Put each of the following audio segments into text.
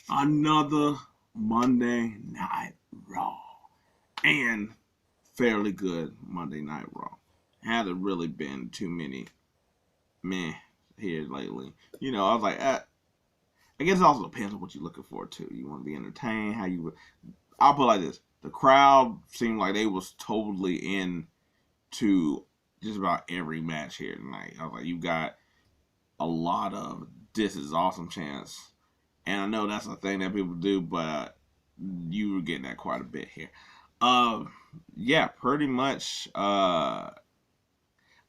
Another Monday Night Raw. And fairly good Monday Night Raw. Hasn't really been too many meh here lately. I was like, I guess it also depends on what you're looking for too. You want to be entertained, how you I'll put it like this. The crowd seemed like they was totally into just about every match here tonight. I was like, you got a lot of this is awesome chants. And I know that's a thing that people do, but you were getting that quite a bit here. Uh, yeah, pretty much.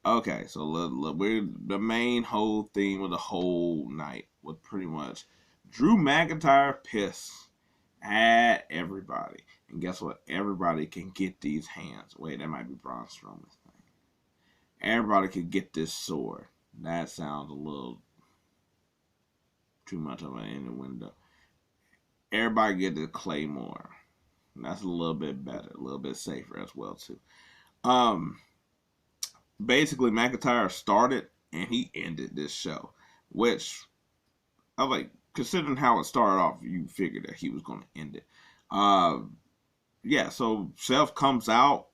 Okay, so we're the main whole theme of the whole night was pretty much Drew McIntyre pissed at everybody, and guess what? Everybody can get these hands. Wait, that might be Braun Strowman's thing. Everybody can get this sword. That sounds a little too much of an innuendo. Everybody get the claymore. That's a little bit better, a little bit safer as well too. Um, Basically McIntyre started and he ended this show, which I was like, considering how it started off, you figured that he was going to end it. Uh, yeah, so Seth comes out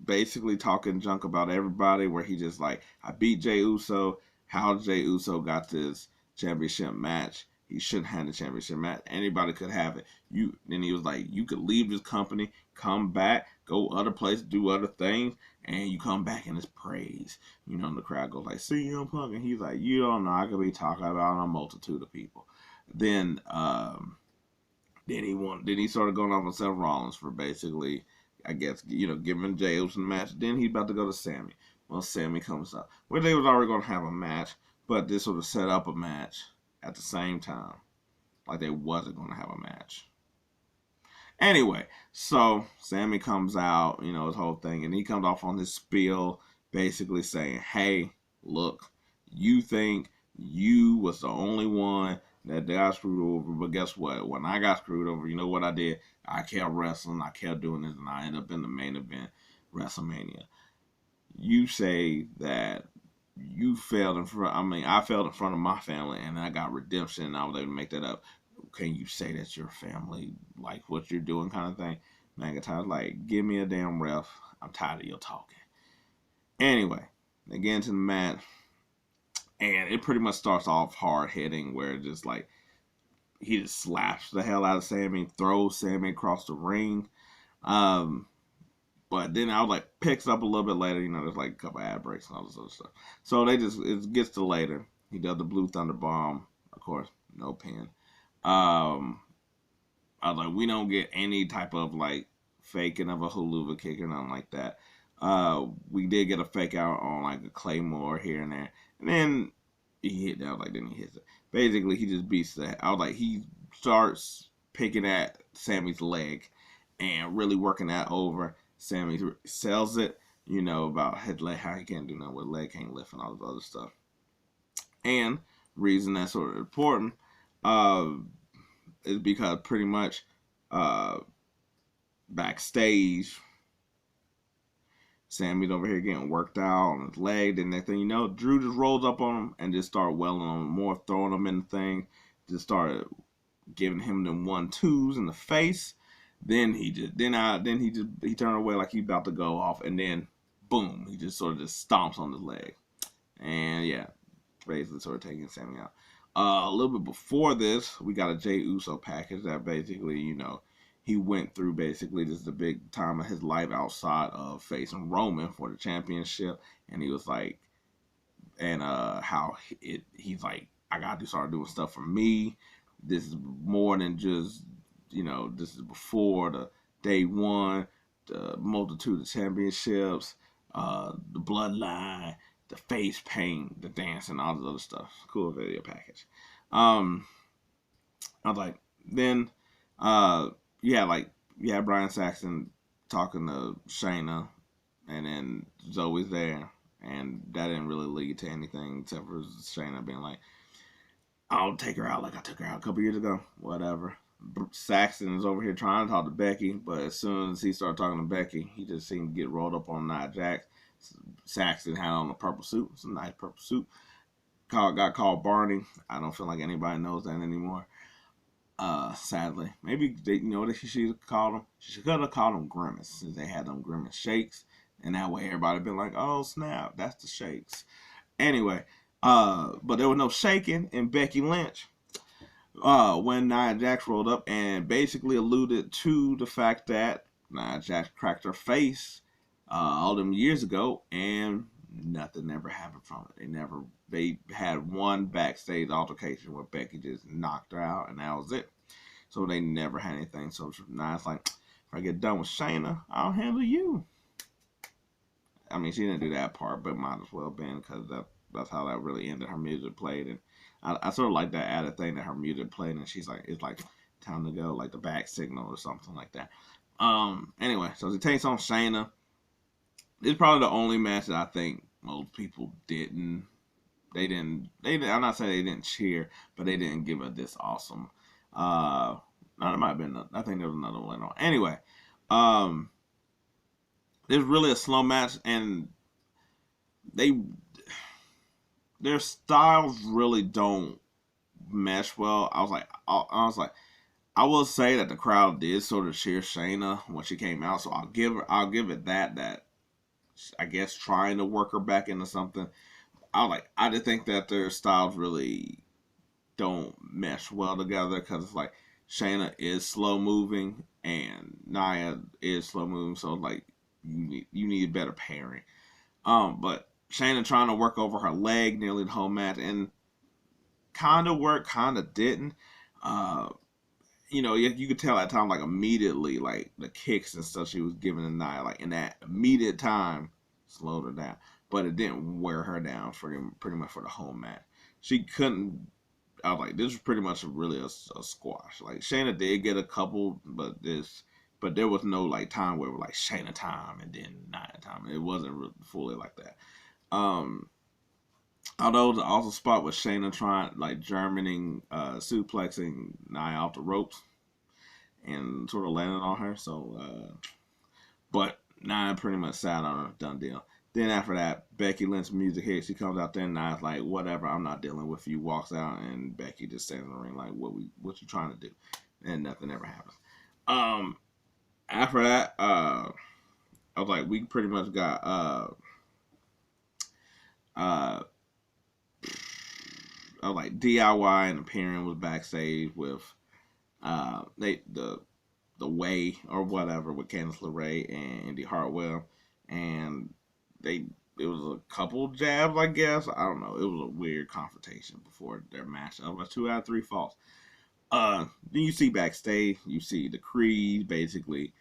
basically talking junk about everybody, where he just like, I beat Jey Uso. How Jey Uso got this championship match? He shouldn't have the championship match. Anybody could have it. Then he was like, you could leave this company, come back, go other places, do other things, and you come back and it's praise. And the crowd goes like, CM Punk, and he's like, you don't know, I could be talking about a multitude of people. Then then he started going off on Seth Rollins for basically, I guess, giving Jey Uso the match. Then he's about to go to Sami. Well, Sami comes up. Well, they was already going to have a match, but this sort of set up a match at the same time. Like they wasn't going to have a match. Anyway, so Sami comes out, his whole thing, and he comes off on this spiel basically saying, hey, look, you think you was the only one that got screwed over, but guess what? When I got screwed over, you know what I did? I kept wrestling, I kept doing this, and I ended up in the main event, WrestleMania. You say that you failed in front. I failed in front of my family, and I got redemption, and I was able to make that up. Can you say that your family like what you're doing, kind of thing? McIntyre's like, give me a damn ref. I'm tired of your talking. Anyway, they get into the match, and it pretty much starts off hard hitting, where just like he just slaps the hell out of Sami, throws Sami across the ring. Um, but then I was like, picks up a little bit later. There's like a couple ad breaks and all this other stuff. So it gets to later. He does the Blue Thunder Bomb, of course, no pin. Um, I was like, we don't get any type of like faking of a haluva kick or nothing like that. We did get a fake out on like a claymore here and there, and then he hit that. Like then he hits it. Basically, he just beats that. I was like, he starts picking at Sami's leg and really working that over. Sami sells it, about his leg, how he can't do nothing with leg, can't lift, and all this other stuff. And reason that's sort of important uh, is because pretty much uh, backstage, Sami's over here getting worked out on his leg. Then next thing you know, Drew just rolls up on him and just started welling on him more, throwing him in the thing. Just started giving him them 1-2s in the face. Then he turned away like he about to go off, and then boom, he just sort of just stomps on his leg, and yeah, basically sort of taking Sami out. A little bit before this, we got a Jey Uso package that basically, he went through basically this is the big time of his life outside of facing Roman for the championship, and he was like, and how he's like, I got to start doing stuff for me. This is more than just, this is before the day one, the multitude of championships, the bloodline, the face paint, the dancing, all this other stuff. Cool video package. I was like, then you had Brian Saxon talking to Shayna, and then Zoe's there, and that didn't really lead to anything except for Shayna being like, I'll take her out like I took her out a couple years ago. Whatever. Saxon is over here trying to talk to Becky, but as soon as he started talking to Becky, he just seemed to get rolled up on Nia Jax. Saxon had on a purple suit. It's a nice purple suit. Got called Barney. I don't feel like anybody knows that anymore. Sadly, maybe they, what she should have called them. She could have called them Grimace, since they had them Grimace shakes, and that way everybody been like, "Oh snap, that's the shakes." Anyway, but there was no shaking, and Becky Lynch, when Nia Jax rolled up and basically alluded to the fact that Nia Jax cracked her face all them years ago, and nothing ever happened from it. They had one backstage altercation where Becky just knocked her out, and that was it. So they never had anything. So now it's like, if I get done with Shayna, I'll handle you. I mean, she didn't do that part, but might as well been, because that's how that really ended. Her music played, and I sort of like that added thing that her music played, and she's like, it's like time to go, like the back signal or something like that. Anyway, so she takes on Shayna. It's probably the only match that I think most people didn't. I'm not saying they didn't cheer, but they didn't give it this awesome. No, it might have been. I think there was another one on. Anyway, there's really a slow match, and their styles really don't mesh well. I was like, I will say that the crowd did sort of cheer Shayna when she came out, so I'll give it that I guess trying to work her back into something. I just think that their styles really don't mesh well together, because it's like Shayna is slow moving and Nia is slow moving, so like you need a better pairing. But Shayna trying to work over her leg nearly the whole match, and kind of worked, kind of didn't. You could tell at time, like immediately, like the kicks and stuff she was giving to Nia, like in that immediate time, slowed her down. But it didn't wear her down for pretty much for the whole match. She couldn't. I was like, this was pretty much really a squash. Like Shayna did get a couple, but there was no like time where it was like Shayna time and then Nia time. It wasn't really fully like that. Although the also spot was Shayna trying like Germaning, suplexing Nia off the ropes and sort of landing on her. So, but Nia pretty much sat on a done deal. Then after that, Becky Lynch music hits. She comes out there, and Nia's like, "Whatever, I'm not dealing with you." Walks out, and Becky just stands in the ring like, "What you trying to do?" And nothing ever happens. After that, I was like, we pretty much got I was like DIY and Imperium was backstage with the Way or whatever with Candice LeRae and Indy Hartwell, and it was a couple jabs, I guess. I don't know. It was a weird confrontation before their match. It was 2 out of 3 falls. Then you see backstage, you see the Creed basically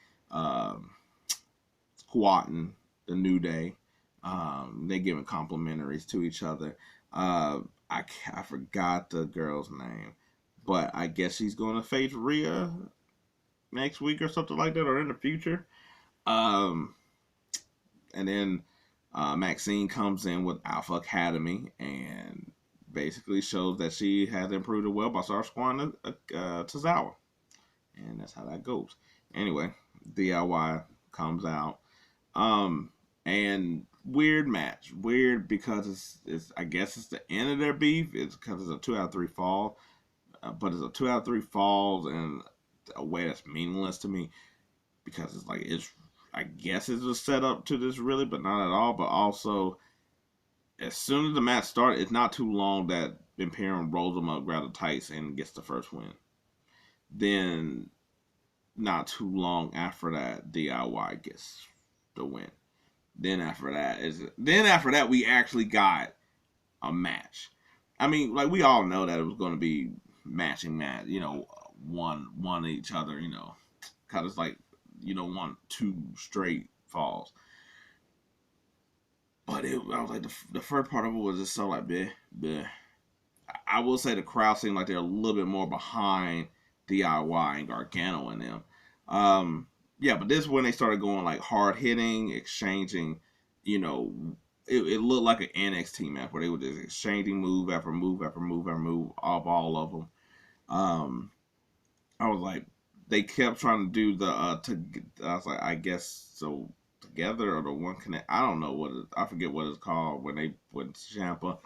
squatting the New Day. They giving complimentaries to each other. I forgot the girl's name, but I guess she's going to face Rhea next week or something like that, or in the future. And then Maxine comes in with Alpha Academy and basically shows that she has improved well by start squatting Tozawa. And that's how that goes. Anyway, DIY comes out. And weird match. Weird because it's I guess it's the end of their beef. It's because it's a 2 out of 3 fall. But it's a 2 out of 3 falls in a way that's meaningless to me. Because it's like, I guess it's a setup to this really, but not at all. But also, as soon as the match started, it's not too long that Imperium rolls them up, grabs the tights, and gets the first win. Then, not too long after that, DIY gets the win. Then after that, we actually got a match. I mean, like, we all know that it was going to be matching match, one each other, because it's like, 2 straight falls. But I was like, the first part of it was just so like, bleh. I will say the crowd seemed like they're a little bit more behind DIY and Gargano and them. Yeah, but this is when they started going like hard hitting, exchanging, it looked like an NXT match where they were just exchanging move after move after move after move of all of them. I was like, they kept trying to do I was like, I guess so together or the one connect. I don't know I forget what it's called when they put Ciampa.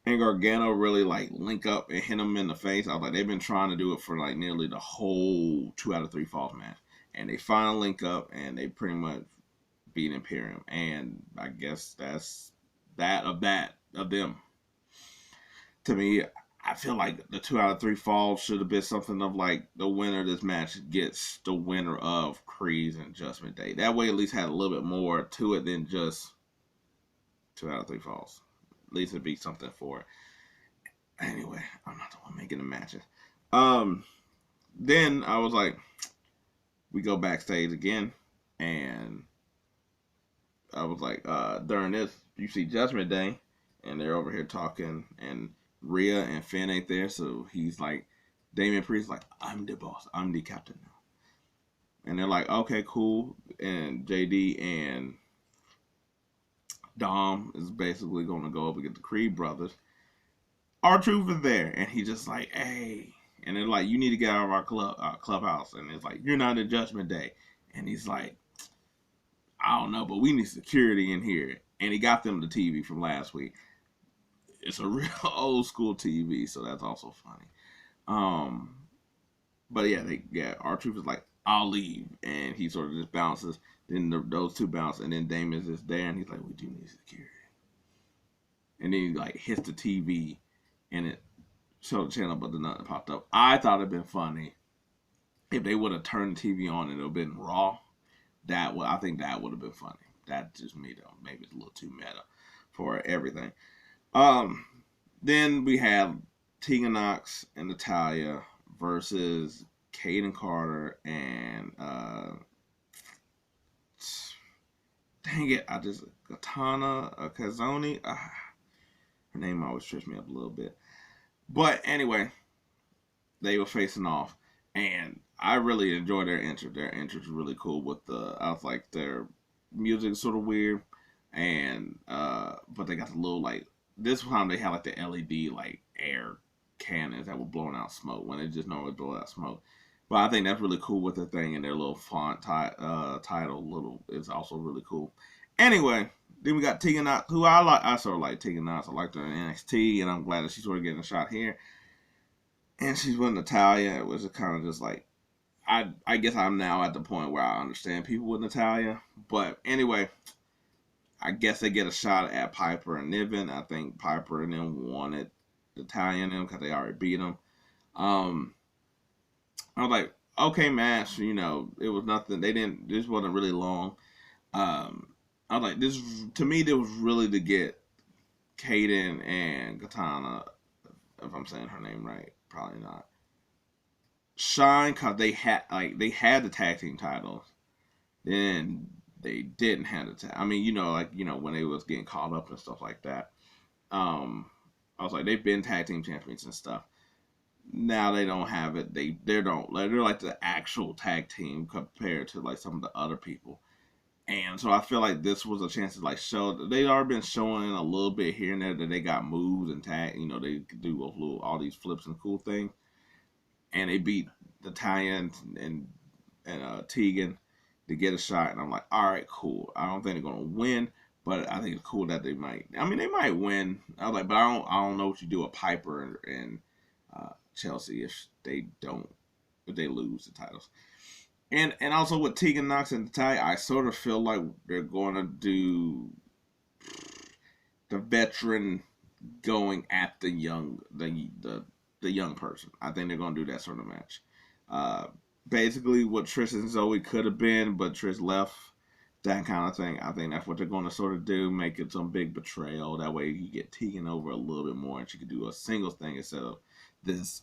and Gargano really like link up and hit him in the face. I was like, they've been trying to do it for like nearly the whole 2 out of 3 falls match, and they finally link up and they pretty much beat Imperium. And I guess that's that of them. To me, I feel like the 2 out of 3 falls should have been something of like the winner of this match gets the winner of Creeds and Judgment Day. That way, at least had a little bit more to it than just 2 out of 3 falls. At least it'd be something for it. Anyway, I'm not the one making the matches. Then I was like, we go backstage again, and I was like, during this, you see Judgment Day, and they're over here talking, and Rhea and Finn ain't there, so he's like, Damian Priest like, I'm the boss, I'm the captain now. And they're like, okay, cool. And JD and Dom is basically going to go up against the Creed brothers. R-Truth is there, and he's just like, hey. And they're like, you need to get out of our clubhouse. And it's like, you're not in Judgment Day. And he's like, I don't know, but we need security in here. And he got them the TV from last week. It's a real old school TV, so that's also funny. But yeah, R-Truth is like, I'll leave. And he sort of just bounces. Then those two bounce, and then Damien's just there, and he's like, we do need security. And then he like hits the TV, and it showed the channel, but then nothing popped up. I thought it'd been funny if they would have turned the TV on and it would have been Raw. I think that would have been funny. That's just me though. Maybe it's a little too meta for everything. Then we have Tegan Nox and Natalya versus Kaden Carter and dang it, Katana Kazoni. Her name always trips me up a little bit. But anyway, they were facing off, and I really enjoyed their entrance. Their entrance was really cool I was like, their music is sort of weird, and but they got the little like, this time they had like the LED like air cannons that were blowing out smoke when they just normally blow out smoke. But I think that's really cool with the thing, and their little font title is also really cool. Anyway, then we got Tegan Nox, who I like. I sort of like Tegan Nox. I liked her in NXT, and I'm glad that she's sort of getting a shot here. And she's with Natalya. It was kind of just like, I guess I'm now at the point where I understand people with Natalya. But anyway, I guess they get a shot at Piper and Niven. I think Piper and them wanted Natalya and them because they already beat them. I was like, okay, match. You know, it was nothing. This wasn't really long. I was like, this to me, this was really to get Kaden and Katana, if I'm saying her name right, probably not, shine, because they had the tag team titles, then they didn't have the tag. I mean, when they was getting caught up and stuff like that. I was like, they've been tag team champions and stuff. Now they don't have it. They're like the actual tag team compared to like some of the other people. And so I feel like this was a chance to like show. They'd already been showing a little bit here and there that they got moves and tag. They could do all these flips and cool things. And they beat Natalya and Tegan to get a shot. And I'm like, all right, cool. I don't think they're gonna win, but I think it's cool that they might. I mean, they might win. I was like, but I don't know what you do with Piper and Chelsea if they lose the titles. And also with Tegan Nox and Natalya, I sort of feel like they're going to do the veteran going at the young person. I think they're going to do that sort of match. Basically, what Trish and Zoe could have been, but Trish left, that kind of thing. I think that's what they're going to sort of do, make it some big betrayal. That way you get Tegan over a little bit more, and she could do a singles thing instead of this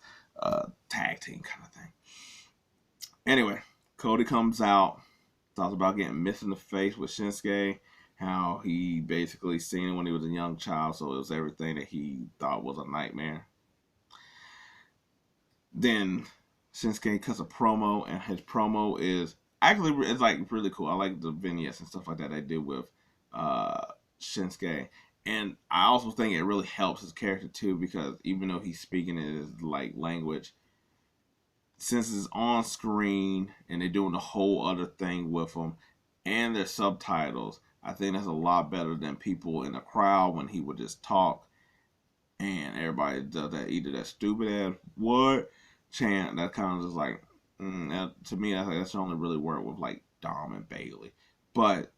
tag team kind of thing. Anyway, Cody comes out, talks about getting missed in the face with Shinsuke, how he basically seen it when he was a young child, so it was everything that he thought was a nightmare. Then Shinsuke cuts a promo, and his promo is actually, it's like really cool. I like the vignettes and stuff like that they did with Shinsuke. And I also think it really helps his character too, because even though he's speaking in his like language, since it's on screen and they're doing the whole other thing with him and their subtitles, I think that's a lot better than people in the crowd when he would just talk and everybody does that, either that stupid ass what chant that kind of just like, to me, that's only really worked with like Dom and Bailey. But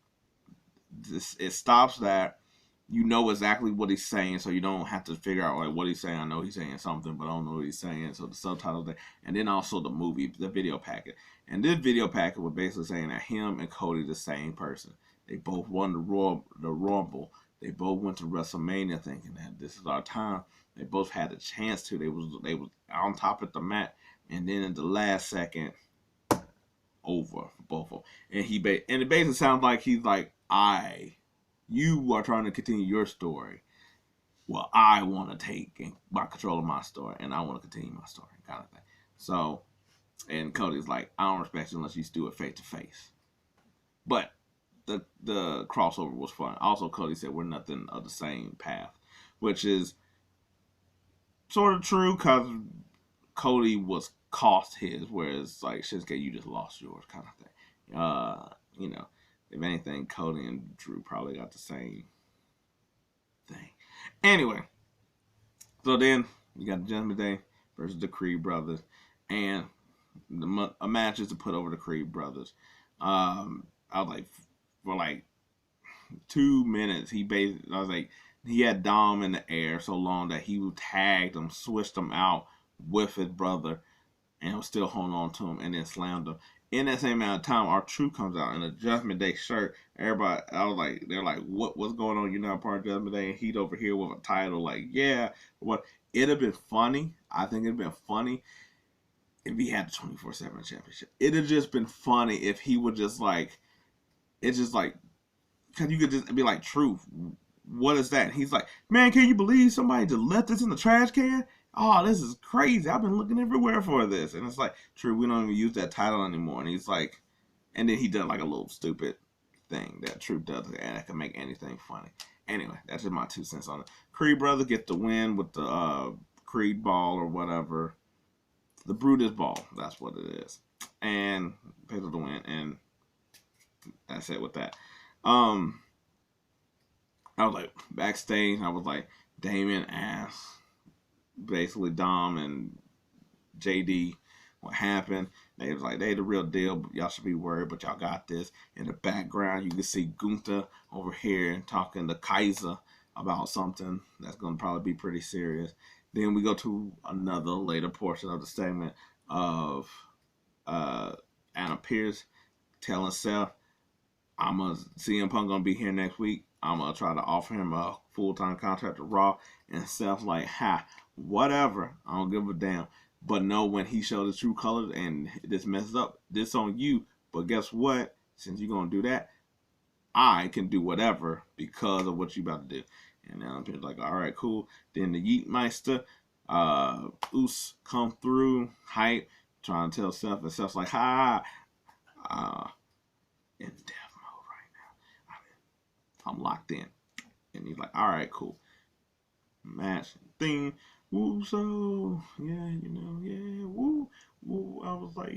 it stops that. You know exactly what he's saying, so you don't have to figure out like what he's saying. I know he's saying something, but I don't know what he's saying. So the subtitles there, and then also the movie, the video packet. And this video packet was basically saying that him and Cody the same person. They both won the Rumble. They both went to WrestleMania thinking that this is our time. They both had a chance to. They was on top of the mat, and then in the last second, over for both of them. And it basically sounds like he's like, you are trying to continue your story. Well, I want to take by control of my story, and I want to continue my story, kind of thing. So, and Cody's like, I don't respect you unless you do it face to face. But the crossover was fun. Also, Cody said we're nothing of the same path, which is sort of true because Cody was cost his, whereas like Shinsuke, you just lost yours, kind of thing. You know, if anything, Cody and Drew probably got the same thing. Anyway, so then you got the Judgment Day versus the Creed brothers, and a match is to put over the Creed brothers. I was like, for like 2 minutes, I was like, he had Dom in the air so long that he tagged him, switched him out with his brother, and was still holding on to him, and then slammed him. In that same amount of time, R-Truth comes out in a Judgment Day shirt. Everybody, I was like, they're like, what's going on? You're not part of Judgment Day, and he's over here with a title. Like, yeah, what? It'd have been funny. I think it'd been funny if he had the 24/7 championship. It'd have just been funny if he would just like, it's just like, because you could just be like, Truth, what is that? And he's like, man, can you believe somebody just left this in the trash can? Oh, this is crazy. I've been looking everywhere for this. And it's like, True, we don't even use that title anymore. And he's like, and then he done like a little stupid thing that Truth does, and that can make anything funny. Anyway, that's just my 2 cents on it. Creed brother get the win with the Creed ball or whatever. The Brutus ball, that's what it is. And picks up the win, and that's it with that. I was like, backstage, I was like, Damien asked basically Dom and JD what happened. They was like, they the real deal, but y'all should be worried, but y'all got this. In the background, you can see Gunther over here talking to Kaiser about something that's going to probably be pretty serious. Then we go to another later portion of the segment of Adam Pearce telling Seth, CM Punk gonna be here next week. I'm gonna try to offer him a full-time contract to Raw. And Seth's like, whatever. I don't give a damn. But no, when he showed his true colors and this messes up, this on you. But guess what? Since you're gonna do that, I can do whatever because of what you about to do. And now I'm like, all right, cool. Then the Yeetmeister, Oos come through, hype, trying to tell Seth, and Seth's like, in death mode right now. I'm locked in. And he's like, all right, cool. Match thing. Woo, so, yeah, woo, woo. I was like,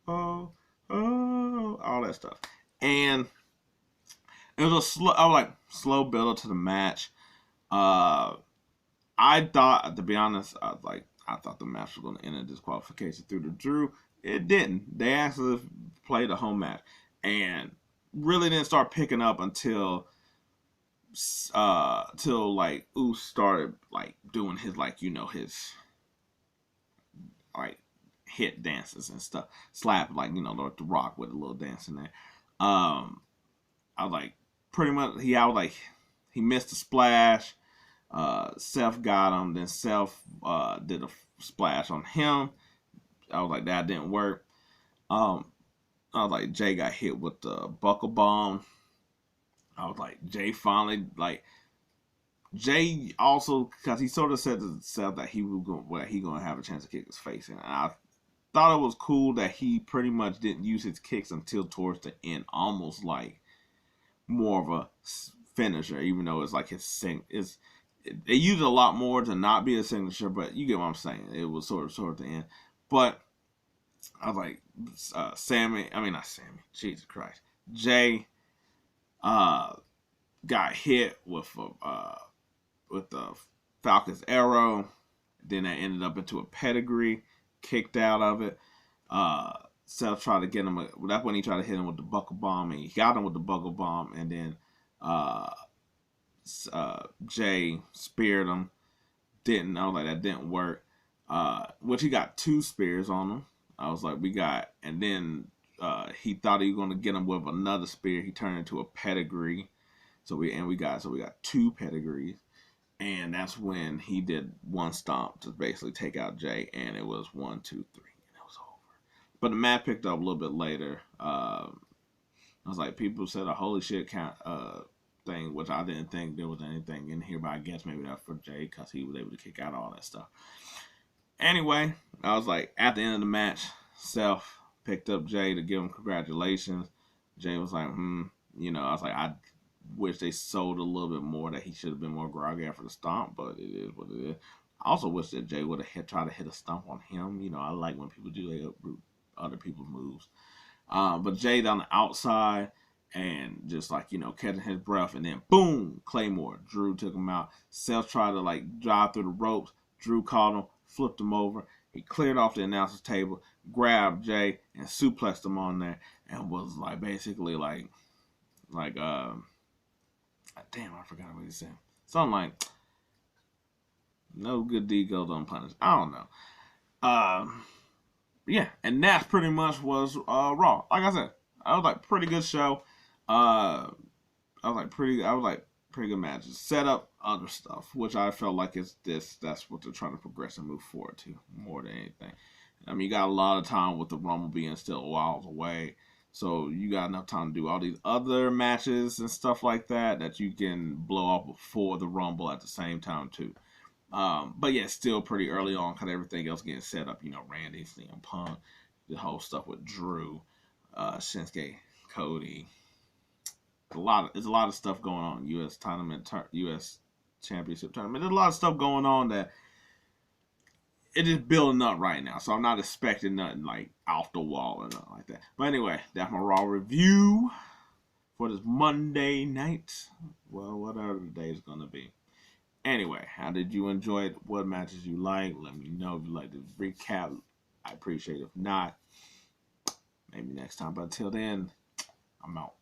all that stuff. And it was slow build up to the match. I thought, to be honest, I thought the match was going to end in disqualification through the Drew. It didn't. They actually played a home match and really didn't start picking up until like Oos started like doing his his like hit dances and stuff, slap like the Rock with a little dance in there. I was like, pretty much he missed a splash. Seth got him, then Seth did a splash on him. I was like, that didn't work. I was like, Jay got hit with the buckle bomb. I was like, Jay finally, Jay also, because he sort of said to himself that he was going to have a chance to kick his face in. And I thought it was cool that he pretty much didn't use his kicks until towards the end, almost like more of a finisher, even though it's like they use it a lot more to not be a signature, but you get what I'm saying. It was sort of the end. But I was like, not Sammy, Jesus Christ. Jay got hit with the Falcon's Arrow. Then that ended up into a pedigree, kicked out of it. Seth tried to get him. That's when he tried to hit him with the buckle bomb, and he got him with the buckle bomb. And then Jay speared him. I was like, that didn't work. Which he got 2 spears on him. I was like, and then he thought he was going to get him with another spear. He turned into a pedigree. So we got 2 pedigrees. And that's when he did one stomp to basically take out Jay, and it was 1, 2, 3, and it was over. But the match picked up a little bit later. I was like, people said a holy shit count thing, which I didn't think there was anything in here, but I guess maybe that's for Jay because he was able to kick out all that stuff. Anyway, I was like, at the end of the match, Seth picked up Jay to give him congratulations. Jay was like, I was like, I wish they sold a little bit more, that he should have been more groggy after the stomp, but it is what it is. I also wish that Jay would have tried to hit a stomp on him. I like when people do they uproot other people's moves. But Jay down the outside and just catching his breath, and then boom, Claymore. Drew took him out. Seth tried to drive through the ropes. Drew caught him, flipped him over. He cleared off the announcer's table, grabbed Jay and suplexed him on there, and was basically damn, I forgot what he said. Something like, no good deed goes unpunished. I don't know. Yeah, and that pretty much was Raw. Like I said, I was pretty good show. I was pretty good matches. Set up other stuff, which I felt like that's what they're trying to progress and move forward to more than anything. I mean, you got a lot of time with the Rumble being still a while away. So you got enough time to do all these other matches and stuff like that you can blow up before the Rumble at the same time too. But yeah, still pretty early on because everything else getting set up. Randy, CM Punk, the whole stuff with Drew, Shinsuke, Cody. There's a lot of stuff going on. U.S. Championship tournament. There's a lot of stuff going on that it is building up right now, so I'm not expecting nothing off the wall or nothing like that. But anyway, that's my Raw review for this Monday night. Well, whatever the day is going to be. Anyway, how did you enjoy it? What matches you like? Let me know if you like the recap. I appreciate it. If not, maybe next time. But until then, I'm out.